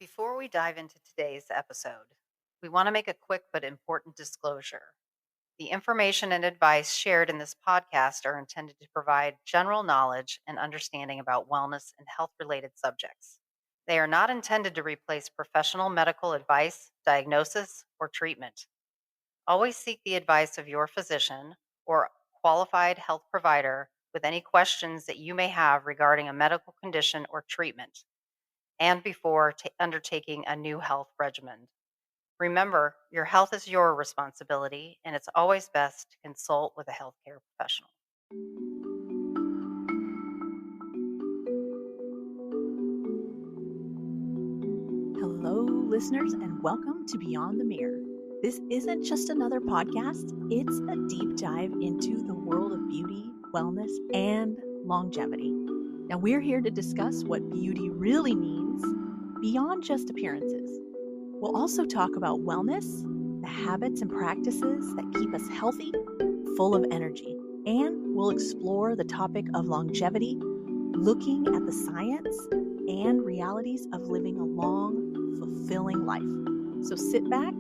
Before we dive into today's episode, we want to make a quick but important disclosure. The information and advice shared in this podcast are intended to provide general knowledge and understanding about wellness and health related subjects. They are not intended to replace professional medical advice, diagnosis, or treatment. Always seek the advice of your physician or qualified health provider with any questions that you may have regarding a medical condition or treatment and before undertaking a new health regimen. Remember, your health is your responsibility, and it's always best to consult with a healthcare professional. Hello, listeners, and welcome to Beyond the Mirror. This isn't just another podcast, it's a deep dive into the world of beauty, wellness, and longevity. Now, we're here to discuss what beauty really means beyond just appearances. We'll also talk about wellness, the habits and practices that keep us healthy, full of energy, and we'll explore the topic of longevity, looking at the science and realities of living a long, fulfilling life. So sit back,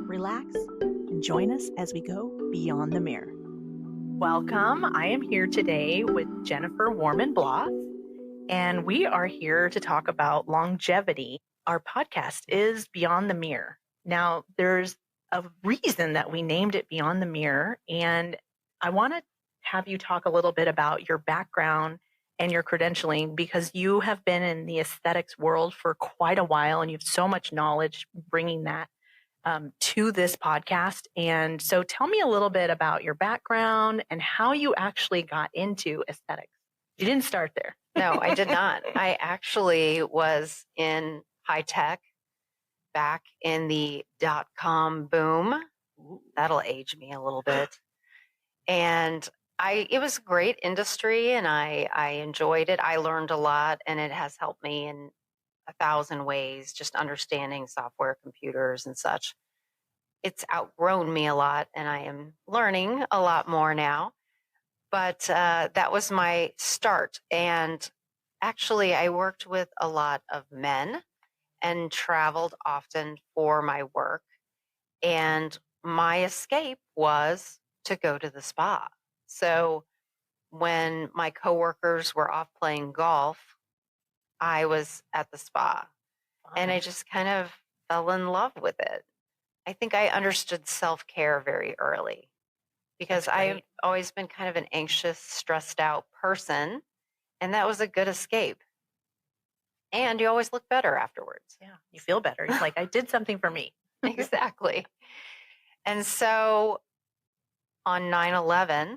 relax, and join us as we go beyond the mirror. Welcome. I am here today with Jennifer Warmann-Bloss, and we are here to talk about longevity. Our podcast is Beyond the Mirror. Now, there's a reason that we named it Beyond the Mirror, and I want to have you talk a little bit about your background and your credentialing, because you have been in the aesthetics world for quite a while and you have so much knowledge bringing that to this podcast. And so tell me a little bit about your background and how you actually got into aesthetics. You didn't start there. No, I did not. I actually was in high tech back in the .com boom. That'll age me a little bit. And it was a great industry and I enjoyed it. I learned a lot and it has helped me in 1,000 ways, just understanding software, computers and such. It's outgrown me a lot and I am learning a lot more now. But that was my start. And actually, I worked with a lot of men and traveled often for my work. And my escape was to go to the spa. So when my coworkers were off playing golf, I was at the spa and I just kind of fell in love with it. I think I understood self-care very early because I've always been kind of an anxious, stressed out person, and that was a good escape. And you always look better afterwards. Yeah, you feel better. It's like, I did something for me. Exactly. And so on 9/11,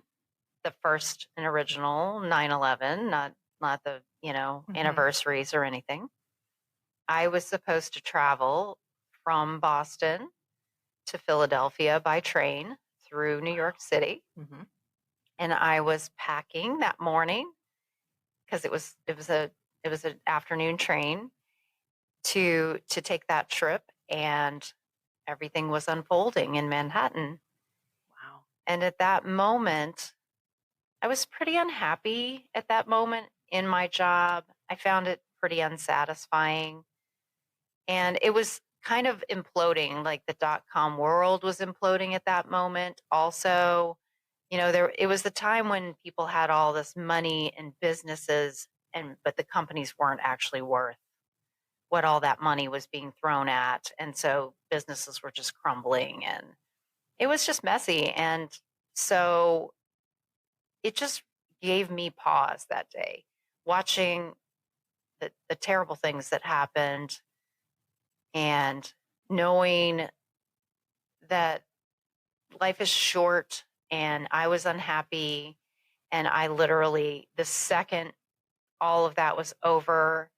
the first and original 9/11, not the, anniversaries or anything. I was supposed to travel from Boston to Philadelphia by train through New York City. Mm-hmm. And I was packing that morning because it was an afternoon train to take that trip, and everything was unfolding in Manhattan. Wow. And at that moment, I was pretty unhappy at that moment in my job. I found it pretty unsatisfying. And it was kind of imploding, like the .com world was imploding at that moment. Also, it was the time when people had all this money and businesses, but the companies weren't actually worth what all that money was being thrown at. And so businesses were just crumbling and it was just messy. And so it just gave me pause that day, watching the terrible things that happened and knowing that life is short and I was unhappy. And I literally, the second all of that was over,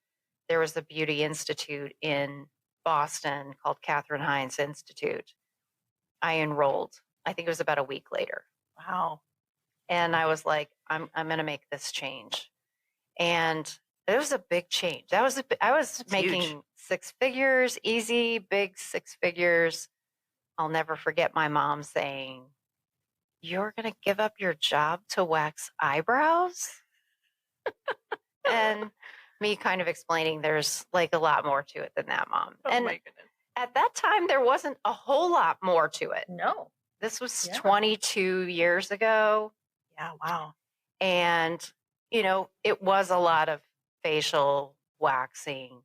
there was a beauty institute in Boston called Katherine Heinz Institute. I enrolled. I think it was about a week later. Wow. And I was like, I'm going to make this change. And it was a big change. I was making huge. 6 figures, easy, big 6 figures. I'll never forget my mom saying, "You're going to give up your job to wax eyebrows?" And me kind of explaining there's like a lot more to it than that, Mom. Oh And my goodness. at that time, there wasn't a whole lot more to it. No. This was Yeah. 22 years ago. Yeah, wow. And, it was a lot of facial waxing.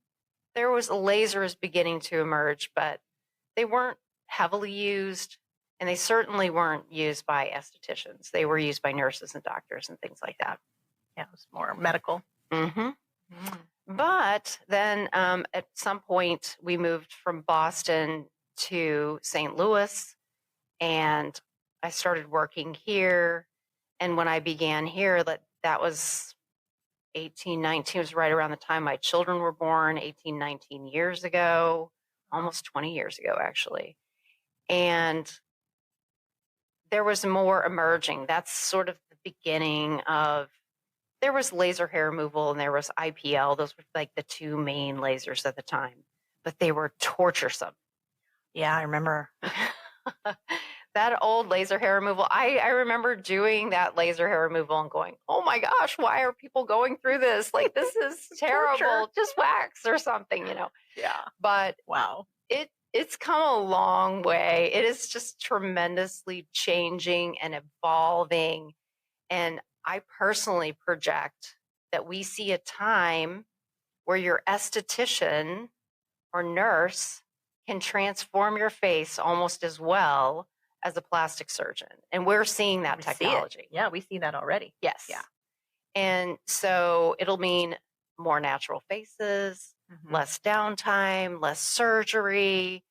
There was lasers beginning to emerge, but they weren't heavily used. And they certainly weren't used by estheticians. They were used by nurses and doctors and things like that. Yeah, it was more medical. Mm-hmm. But then at some point, we moved from Boston to St. Louis, and I started working here. And when I began here, that was 18, 19, was right around the time my children were born, 18, 19 years ago, almost 20 years ago, actually. And there was more emerging. That's sort of the beginning of, there was laser hair removal and there was IPL. Those were like the two main lasers at the time, but they were torturesome. Yeah, I remember. That old laser hair removal. I remember doing that laser hair removal and going, oh my gosh, why are people going through this? Like, this is terrible. Torture. Just wax or something, Yeah. But Wow. it's come a long way. It is just tremendously changing and evolving. And I personally project that we see a time where your esthetician or nurse can transform your face almost as well as a plastic surgeon. And we're seeing that technology. Yeah, we see that already. Yes. Yeah. And so it'll mean more natural faces, less downtime, less surgery.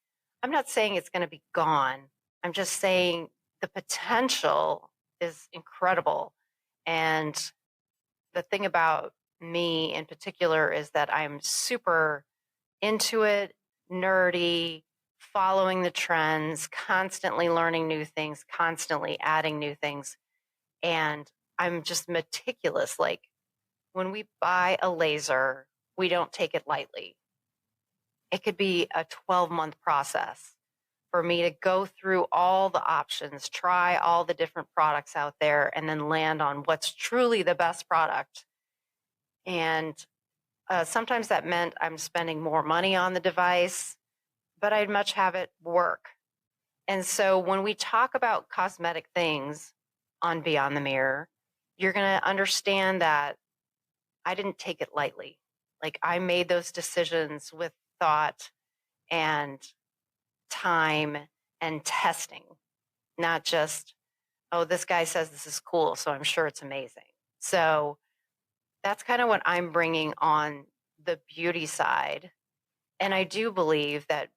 I'm not saying it's going to be gone. I'm just saying the potential is incredible. And the thing about me in particular is that I'm super into it, nerdy, following the trends, constantly learning new things, constantly adding new things. And I'm just meticulous. Like, when we buy a laser, we don't take it lightly. It could be a 12-month process for me to go through all the options, try all the different products out there, and then land on what's truly the best product. And sometimes that meant I'm spending more money on the device, but I'd much have it work. And so when we talk about cosmetic things on Beyond the Mirror, you're going to understand that I didn't take it lightly. Like, I made those decisions with thought and time and testing, not just, oh, this guy says this is cool, so I'm sure it's amazing. So that's kind of what I'm bringing on the beauty side. And I do believe that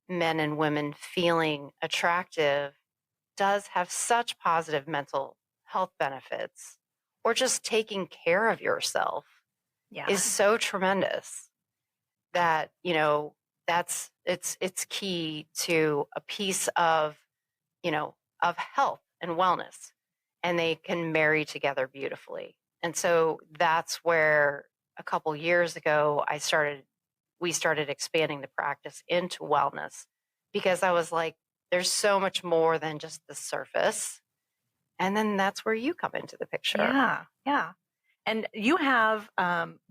men and women feeling attractive does have such positive mental health benefits, or just taking care of yourself is so tremendous that, it's key to a piece of, of health and wellness, and they can marry together beautifully. And so that's where a couple years ago we started expanding the practice into wellness, because I was like, there's so much more than just the surface. And then that's where you come into the picture. Yeah. And you have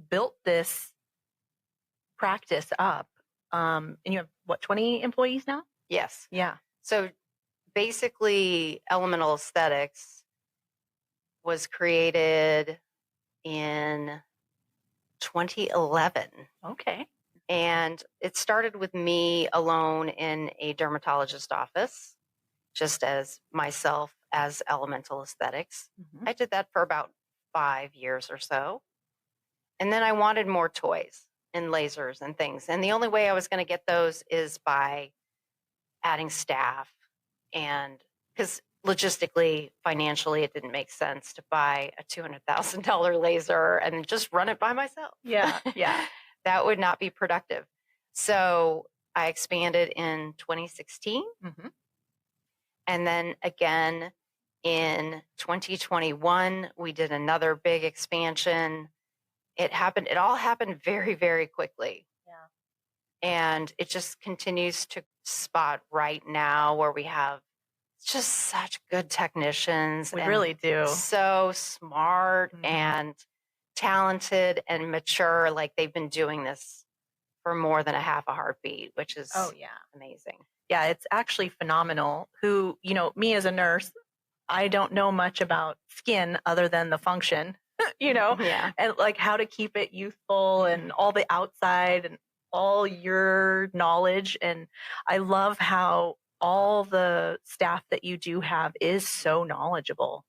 built this practice up, and you have, 20 employees now? Yes. Yeah. So basically, Elemental Aesthetics was created in 2011. Okay. And it started with me alone in a dermatologist office, just as myself as Elemental Aesthetics. Mm-hmm. I did that for about 5 years or so. And then I wanted more toys and lasers and things. And the only way I was going to get those is by adding staff. And because logistically, financially, it didn't make sense to buy a $200,000 laser and just run it by myself. Yeah. That would not be productive. So I expanded in 2016. Mm-hmm. And then again in 2021, we did another big expansion. It all happened very, very quickly. Yeah. And it just continues to spot right now where we have just such good technicians. We really do. So smart. Mm-hmm. And talented and mature, like they've been doing this for more than a half a heartbeat, which is amazing. Yeah, it's actually phenomenal. Who, me as a nurse, I don't know much about skin other than the function, Yeah. and like how to keep it youthful and all the outside and all your knowledge. And I love how all the staff that you do have is so knowledgeable.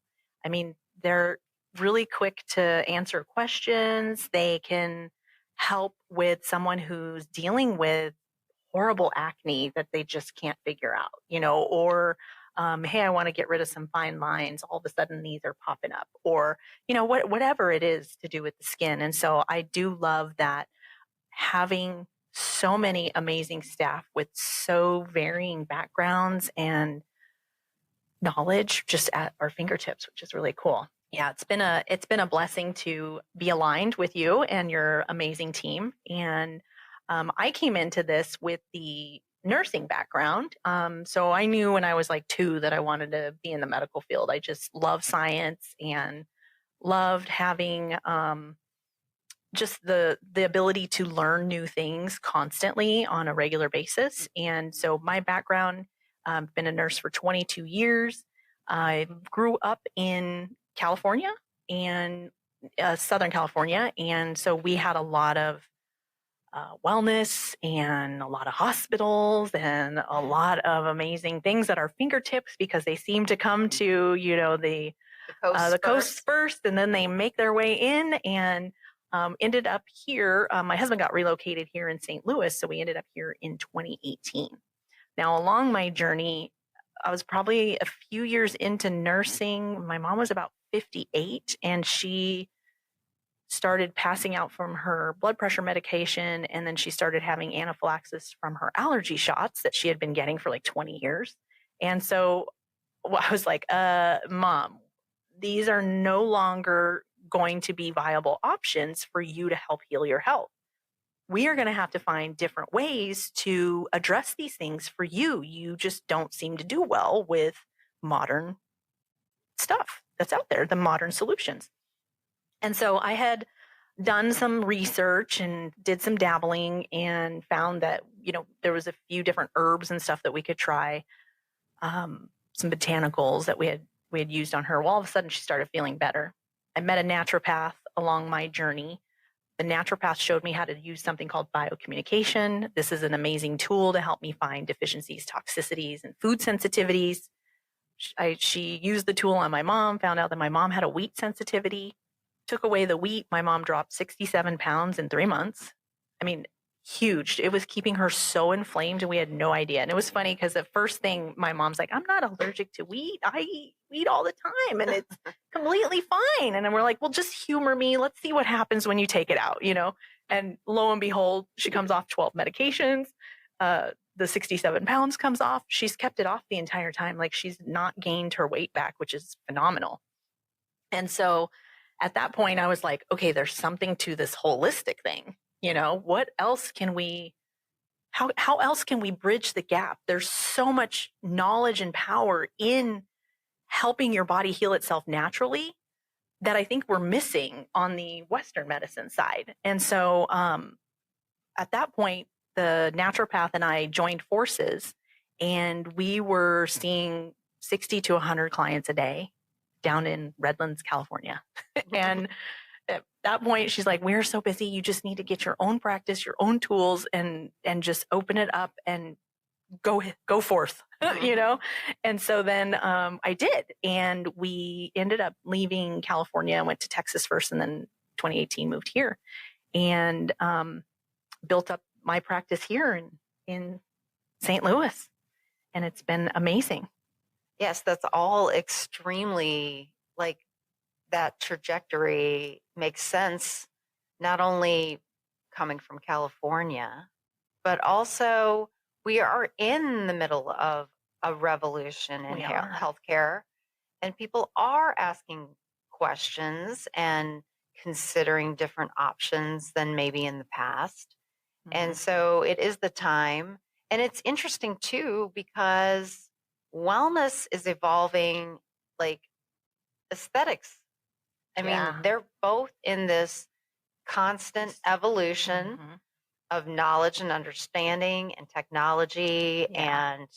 I mean, they're really quick to answer questions. They can help with someone who's dealing with horrible acne that they just can't figure out, or hey, I want to get rid of some fine lines. All of a sudden, these are popping up, or whatever it is to do with the skin. And so I do love that having so many amazing staff with so varying backgrounds and knowledge just at our fingertips, which is really cool. Yeah, it's been a blessing to be aligned with you and your amazing team. And I came into this with the nursing background. So I knew when I was like 2 that I wanted to be in the medical field. I just love science and loved having just the ability to learn new things constantly on a regular basis. And so my background, been a nurse for 22 years. I grew up in California and Southern California. And so we had a lot of wellness and a lot of hospitals and a lot of amazing things at our fingertips because they seem to come to, the coast first, and then they make their way in and ended up here. My husband got relocated here in St. Louis, so we ended up here in 2018. Now, along my journey, I was probably a few years into nursing. My mom was about 58, and she started passing out from her blood pressure medication, and then she started having anaphylaxis from her allergy shots that she had been getting for like 20 years. And so I was like, Mom, these are no longer going to be viable options for you to help heal your health. We are going to have to find different ways to address these things for you. You just don't seem to do well with modern stuff that's out there, the modern solutions. And so I had done some research and did some dabbling and found that, there was a few different herbs and stuff that we could try, some botanicals that we had used on her. Well, all of a sudden she started feeling better. I met a naturopath along my journey. The naturopath showed me how to use something called biocommunication. This is an amazing tool to help me find deficiencies, toxicities, and food sensitivities. She used the tool on my mom, found out that my mom had a wheat sensitivity, took away the wheat. My mom dropped 67 pounds in 3 months. I mean, huge. It was keeping her so inflamed and we had no idea. And it was funny because the first thing my mom's like, I'm not allergic to wheat. I eat wheat all the time and it's completely fine. And then we're like, well, just humor me. Let's see what happens when you take it out, And lo and behold, she comes off 12 medications. The 67 pounds comes off. She's kept it off the entire time. Like she's not gained her weight back, which is phenomenal. And so at that point, I was like, okay, there's something to this holistic thing. What else can how else can we bridge the gap? There's so much knowledge and power in helping your body heal itself naturally that I think we're missing on the Western medicine side. And so at that point, the naturopath and I joined forces and we were seeing 60 to 100 clients a day down in Redlands, California. And at that point, she's like, we're so busy. You just need to get your own practice, your own tools, and just open it up and go forth, And so then I did. And we ended up leaving California, went to Texas first, and then 2018 moved here and built up my practice here in St. Louis. And it's been amazing. Yes, that's all extremely that trajectory makes sense, not only coming from California, but also we are in the middle of a revolution in healthcare, and people are asking questions and considering different options than maybe in the past. Mm-hmm. And so it is the time. And it's interesting too, because wellness is evolving like aesthetics. I mean, they're both in this constant evolution of knowledge and understanding and technology and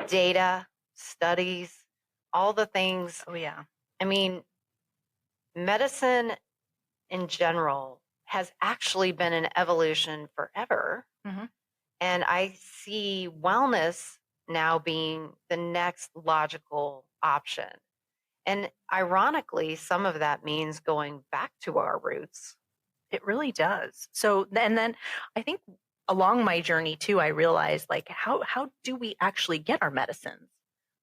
data, studies, all the things. Oh, yeah. I mean, medicine in general has actually been an evolution forever. And I see wellness now being the next logical option. And ironically, some of that means going back to our roots. It really does. So, and then I think along my journey too, I realized like, how do we actually get our medicines?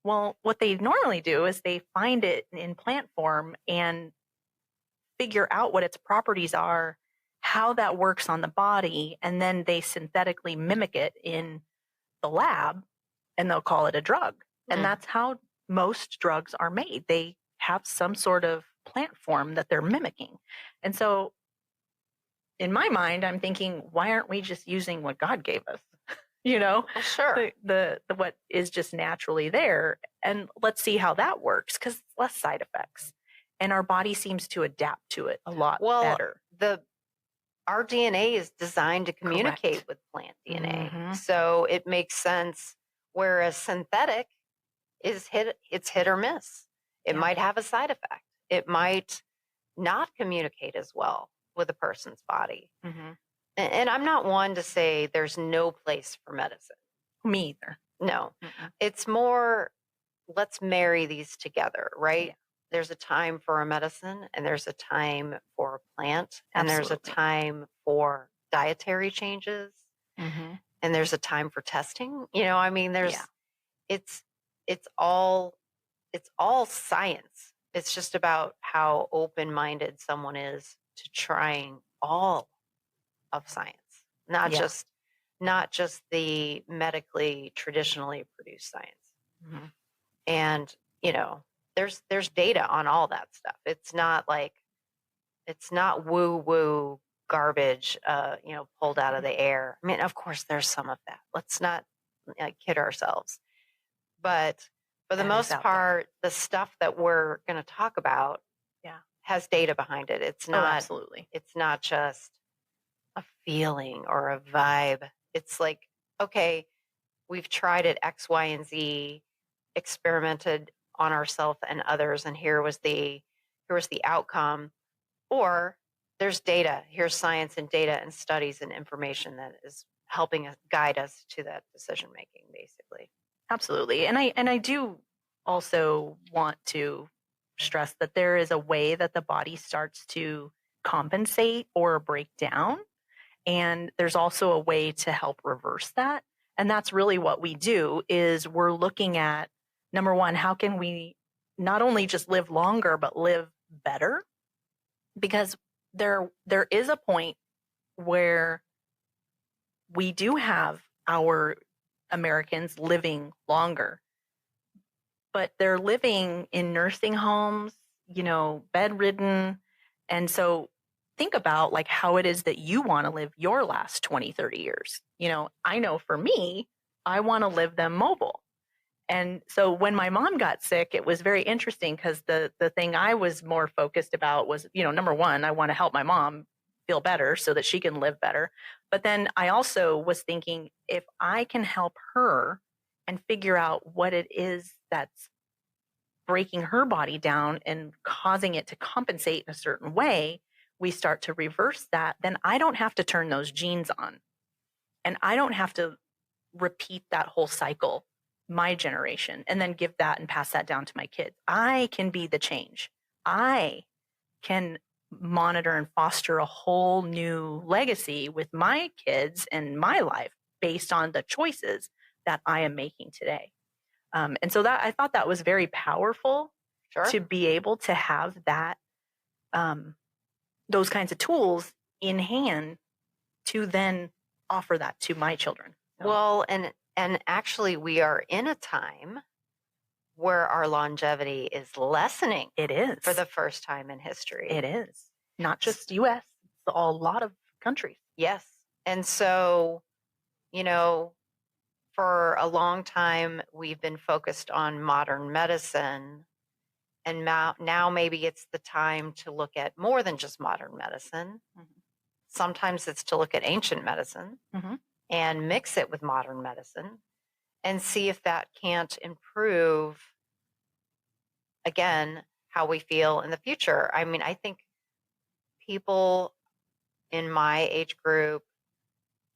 Well, what they normally do is they find it in plant form and figure out what its properties are, how that works on the body, and then they synthetically mimic it in the lab and they'll call it a drug. And that's how most drugs are made. They have some sort of plant form that they're mimicking. And so in my mind, I'm thinking, why aren't we just using what God gave us? You know, well, sure. The what is just naturally there. And let's see how that works, because less side effects. And our body seems to adapt to it a lot better. Our DNA is designed to communicate with plant DNA. So it makes sense. Whereas synthetic it's hit or miss. It might have a side effect. It might not communicate as well with a person's body. And I'm not one to say there's no place for medicine. Me either. No. It's more, let's marry these together, right? There's a time for a medicine, and there's a time for a plant, and there's a time for dietary changes, and there's a time for testing. You know, I mean, it's all science. It's just about how open-minded someone is to trying all of science, not just the medically traditionally produced science. And you know, there's data on all that stuff. It's not woo woo garbage, pulled out of the air. I mean, of course, there's some of that. Let's not kid ourselves. But for the most part, the stuff that we're going to talk about has data behind it. It's not absolutely. It's not just a feeling or a vibe. It's like, okay, we've tried it X, Y, and Z, experimented on ourselves and others, and here was the outcome. Or there's data. Here's science and data and studies and information that is helping us guide us to that decision making, basically. Absolutely. And I do also want to stress that there is a way that the body starts to compensate or break down. And there's also a way to help reverse that. And that's really what we do, is we're looking at, number one, how can we not only just live longer, but live better? Because there is a point where we do have our Americans living longer, but they're living in nursing homes, bedridden. And so think about like how it is that you want to live your last 20, 30 years. I know for me, I want to live them mobile. And so when my mom got sick, it was very interesting, because the thing I was more focused about was, number one, I want to help my mom feel better so that she can live better. But then I also was thinking, if I can help her and figure out what it is that's breaking her body down and causing it to compensate in a certain way, we start to reverse that, then I don't have to turn those genes on. And I don't have to repeat that whole cycle, my generation, and then give that and pass that down to my kids. I can be the change. I can monitor and foster a whole new legacy with my kids and my life based on the choices that I am making today. And so that I thought that was very powerful to be able to have that, those kinds of tools in hand to then offer that to my children. So. Well, and actually we are in a time where our longevity is lessening. It is. For the first time in history. It is. Not just U.S., it's a lot of countries. Yes. And so, for a long time, we've been focused on modern medicine And now maybe it's the time to look at more than just modern medicine. Sometimes it's to look at ancient medicine and mix it with modern medicine and see if that can't improve, again, how we feel in the future. I mean, I think people in my age group,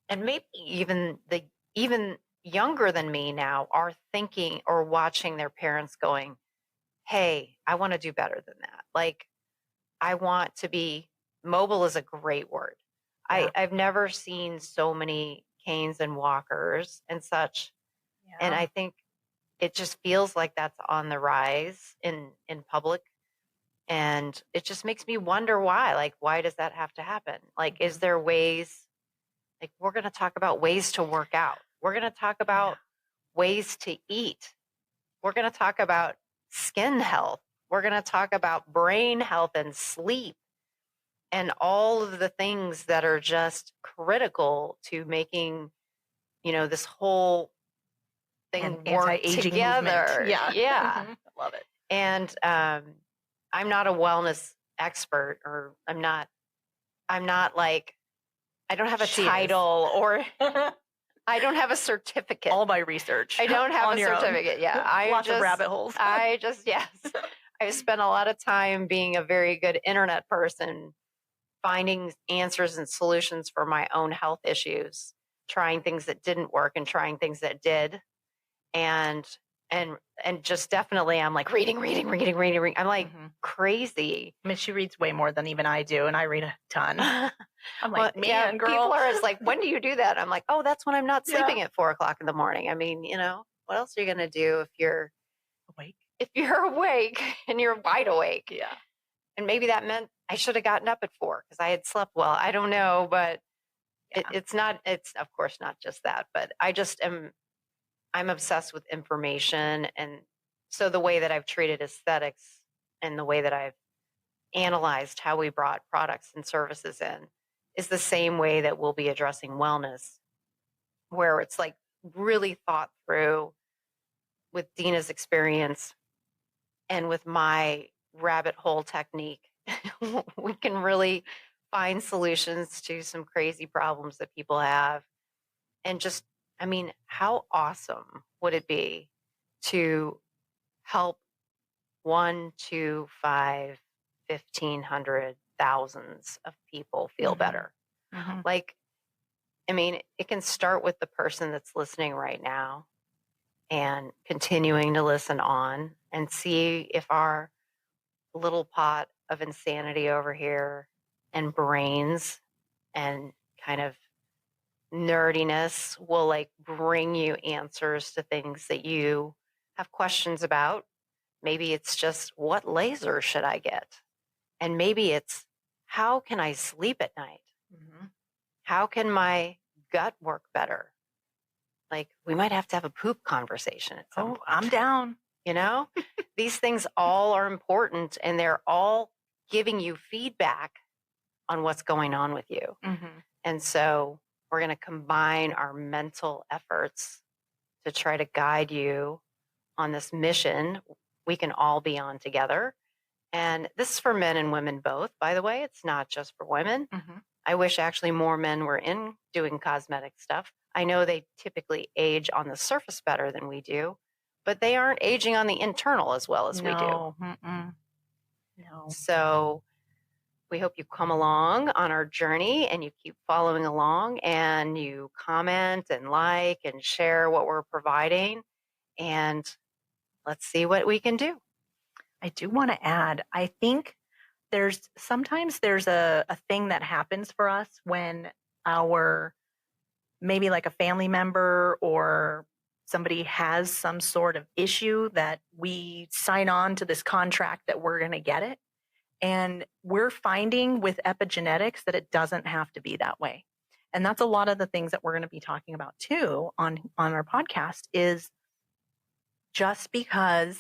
and maybe even younger than me now, are thinking or watching their parents going, hey, I want to do better than that. Like, I want to be mobile is a great word. Yeah. I've never seen so many canes and walkers and such. Yeah. And I think it just feels like that's on the rise in public. And it just makes me wonder why. Like, why does that have to happen? Like, is there ways, like, we're going to talk about ways to work out. We're going to talk about ways to eat. We're going to talk about skin health. We're going to talk about brain health and sleep and all of the things that are just critical to making, this whole thing work together. Movement. Yeah. I love it. And I'm not a wellness expert, or I'm not like, I don't have a title or I don't have a certificate. All my research. I don't have a certificate. Own. Yeah. Lots of rabbit holes. Yes. I spent a lot of time being a very good internet person, finding answers and solutions for my own health issues, trying things that didn't work and trying things that did. And just definitely I'm like reading. I'm like crazy. I mean, she reads way more than even I do, and I read a ton. I'm like, man, girl. People are just like, when do you do that? I'm like, oh, that's when I'm not sleeping at 4:00 in the morning. I mean, what else are you going to do if you're awake? If you're awake and you're wide awake. Yeah. And maybe that meant I should have gotten up at 4 because I had slept well. I don't know, but it's of course not just that, but I'm obsessed with information. And so the way that I've treated aesthetics and the way that I've analyzed how we brought products and services in is the same way that we'll be addressing wellness, where it's like really thought through with Dena's experience and with my rabbit hole technique. We can really find solutions to some crazy problems that people have. And just, I mean, how awesome would it be to help 1, 2, 5, 1,500, thousands of people feel better? Like, I mean, it can start with the person that's listening right now and continuing to listen on and see if our little pot of insanity over here and brains and kind of nerdiness will like bring you answers to things that you have questions about. Maybe it's just, what laser should I get? And maybe it's, how can I sleep at night? How can my gut work better? Like, we might have to have a poop conversation at some point. I'm down. These things all are important, and they're all giving you feedback on what's going on with you. And so we're going to combine our mental efforts to try to guide you on this mission we can all be on together. And this is for men and women both, by the way. It's not just for women. I wish actually more men were in doing cosmetic stuff. I know they typically age on the surface better than we do, but they aren't aging on the internal as well as we do. No. So we hope you come along on our journey and you keep following along and you comment and like and share what we're providing. And let's see what we can do. I do want to add, I think sometimes there's a thing that happens for us when maybe like a family member or somebody has some sort of issue that we sign on to this contract that we're going to get it. And we're finding with epigenetics that it doesn't have to be that way. And that's a lot of the things that we're going to be talking about too on our podcast is just because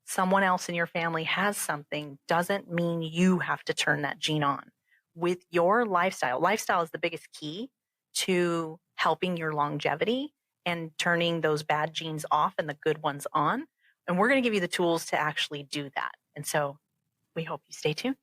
someone else in your family has something doesn't mean you have to turn that gene on. With your lifestyle, lifestyle is the biggest key to helping your longevity and turning those bad genes off and the good ones on. And we're going to give you the tools to actually do that. And so we hope you stay tuned.